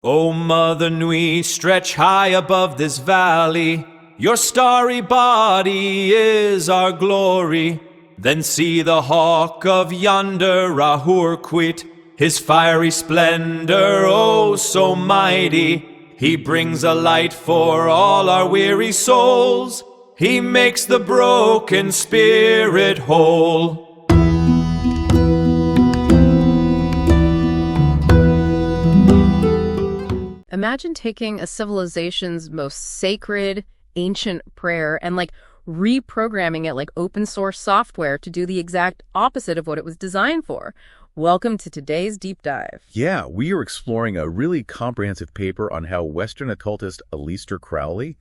O Mother Nui, stretch high above this valley. Your starry body is our glory. Then see the hawk of yonder Rahur quit, his fiery splendor, oh so mighty. He brings a light for all our weary souls. He makes the broken spirit whole. Imagine taking a civilization's most sacred, ancient prayer and reprogramming it like open source software to do the exact opposite of what it was designed for. Welcome to today's deep dive. Yeah, we are exploring a really comprehensive paper on how Western occultist Aleister Crowley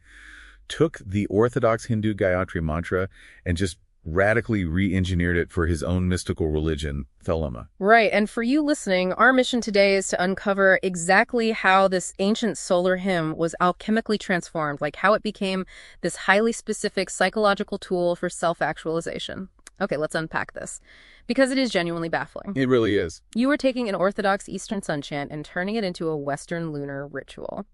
took the Orthodox Hindu Gayatri mantra and just radically re-engineered it for his own mystical religion, Thelema. Right, and for you listening, our mission today is to uncover exactly how this ancient solar hymn was alchemically transformed, like how it became this highly specific psychological tool for self-actualization. Okay, let's unpack this, because it is genuinely baffling. It really is. You were taking an Orthodox Eastern sun chant and turning it into a Western lunar ritual.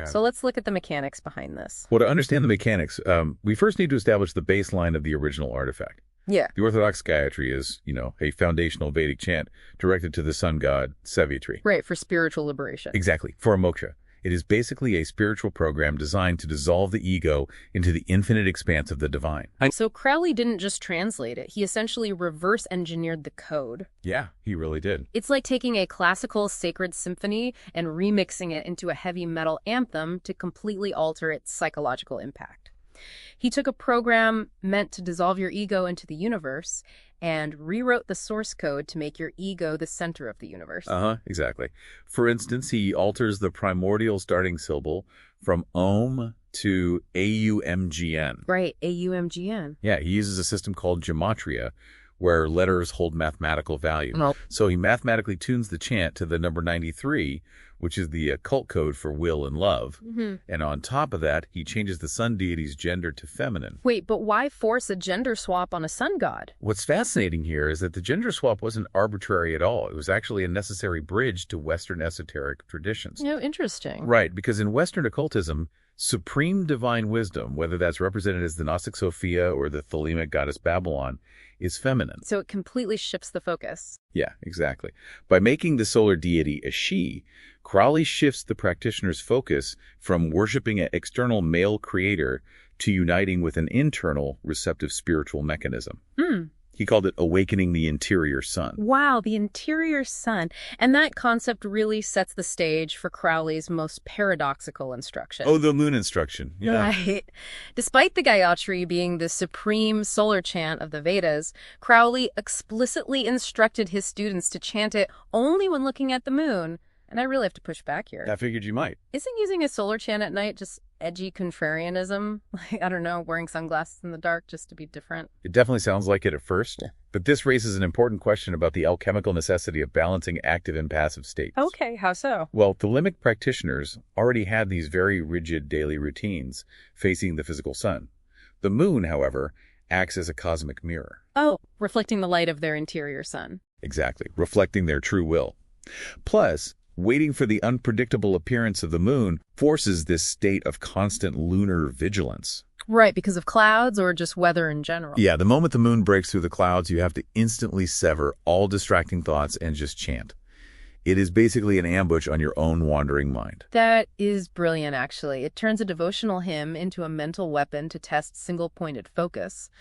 So let's look at the mechanics behind this. Well, to understand the mechanics, we first need to establish the baseline of the original artifact. Yeah. The Orthodox Gayatri is, a foundational Vedic chant directed to the sun god, Savitri. Right, for spiritual liberation. Exactly, for a moksha. It is basically a spiritual program designed to dissolve the ego into the infinite expanse of the divine. So Crowley didn't just translate it. He essentially reverse engineered the code. Yeah, he really did. It's like taking a classical sacred symphony and remixing it into a heavy metal anthem to completely alter its psychological impact. He took a program meant to dissolve your ego into the universe and rewrote the source code to make your ego the center of the universe. Exactly. For instance, he alters the primordial starting syllable from Om to AUMGN. Right, AUMGN. Yeah, he uses a system called gematria, where letters hold mathematical value. Nope. So he mathematically tunes the chant to the number 93, which is the occult code for will and love. Mm-hmm. And on top of that, he changes the sun deity's gender to feminine. Wait, but why force a gender swap on a sun god? What's fascinating here is that the gender swap wasn't arbitrary at all. It was actually a necessary bridge to Western esoteric traditions. Interesting. Right, because in Western occultism, supreme divine wisdom, whether that's represented as the Gnostic Sophia or the Thelemic goddess Babylon, is feminine. So it completely shifts the focus. Yeah, exactly. By making the solar deity a she, Crowley shifts the practitioner's focus from worshiping an external male creator to uniting with an internal receptive spiritual mechanism. He called it awakening the interior sun. Wow, the interior sun. And that concept really sets the stage for Crowley's most paradoxical instruction. Oh, the moon instruction. Yeah. Right. Despite the Gayatri being the supreme solar chant of the Vedas, Crowley explicitly instructed his students to chant it only when looking at the moon. And I really have to push back here. I figured you might. Isn't using a solar chant at night just edgy contrarianism? I don't know, wearing sunglasses in the dark just to be different? It definitely sounds like it at first. Yeah. But this raises an important question about the alchemical necessity of balancing active and passive states. Okay, how so? Well, Thelemic practitioners already had these very rigid daily routines facing the physical sun. The moon, however, acts as a cosmic mirror. Oh, reflecting the light of their interior sun. Exactly, reflecting their true will. Plus, waiting for the unpredictable appearance of the moon forces this state of constant lunar vigilance. Right, because of clouds or just weather in general? Yeah, the moment the moon breaks through the clouds, you have to instantly sever all distracting thoughts and just chant. It is basically an ambush on your own wandering mind. That is brilliant, actually. It turns a devotional hymn into a mental weapon to test single-pointed focus.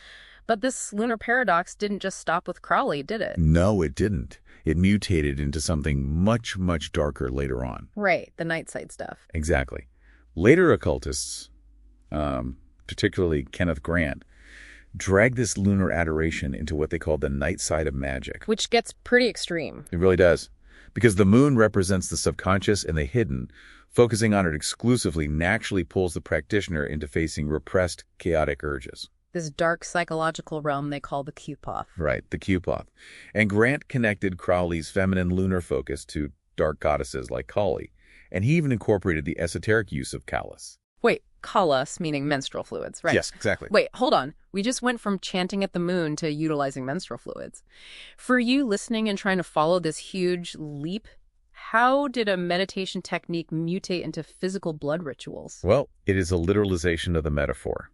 But this lunar paradox didn't just stop with Crowley, did it? No, it didn't. It mutated into something much, much darker later on. Right, the night side stuff. Exactly. Later occultists, particularly Kenneth Grant, dragged this lunar adoration into what they call the night side of magic. Which gets pretty extreme. It really does. Because the moon represents the subconscious and the hidden, focusing on it exclusively naturally pulls the practitioner into facing repressed, chaotic urges. This dark psychological realm they call the Q-Poth. Right, the Q-Poth. And Grant connected Crowley's feminine lunar focus to dark goddesses like Kali, and he even incorporated the esoteric use of Kalas. Wait, Kalas meaning menstrual fluids, right? Yes, exactly. Wait, hold on. We just went from chanting at the moon to utilizing menstrual fluids. For you listening and trying to follow this huge leap, how did a meditation technique mutate into physical blood rituals? Well, it is a literalization of the metaphor.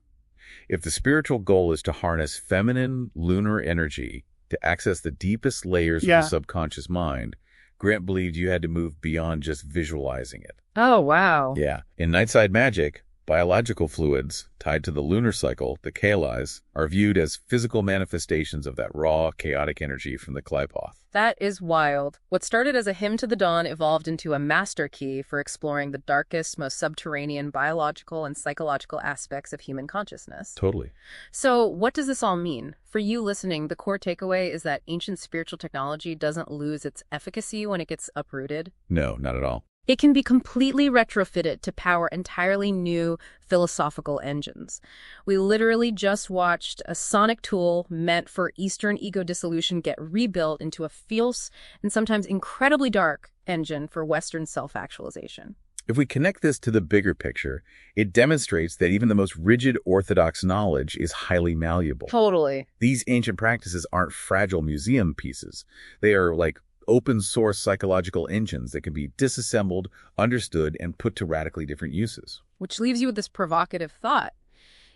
If the spiritual goal is to harness feminine lunar energy to access the deepest layers of the subconscious mind, Grant believed you had to move beyond just visualizing it. Oh, wow. Yeah. In Nightside Magic, biological fluids tied to the lunar cycle, the kalis, are viewed as physical manifestations of that raw, chaotic energy from the Qliphoth. That is wild. What started as a hymn to the dawn evolved into a master key for exploring the darkest, most subterranean biological and psychological aspects of human consciousness. Totally. So what does this all mean? For you listening, the core takeaway is that ancient spiritual technology doesn't lose its efficacy when it gets uprooted. No, not at all. It can be completely retrofitted to power entirely new philosophical engines. We literally just watched a sonic tool meant for Eastern ego dissolution get rebuilt into a fierce and sometimes incredibly dark engine for Western self-actualization. If we connect this to the bigger picture, it demonstrates that even the most rigid orthodox knowledge is highly malleable. Totally. These ancient practices aren't fragile museum pieces. They are like open-source psychological engines that can be disassembled, understood, and put to radically different uses. Which leaves you with this provocative thought.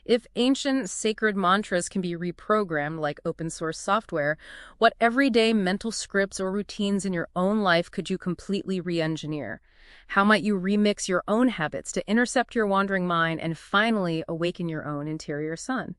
If ancient sacred mantras can be reprogrammed like open-source software, what everyday mental scripts or routines in your own life could you completely re-engineer? How might you remix your own habits to intercept your wandering mind and finally awaken your own interior sun?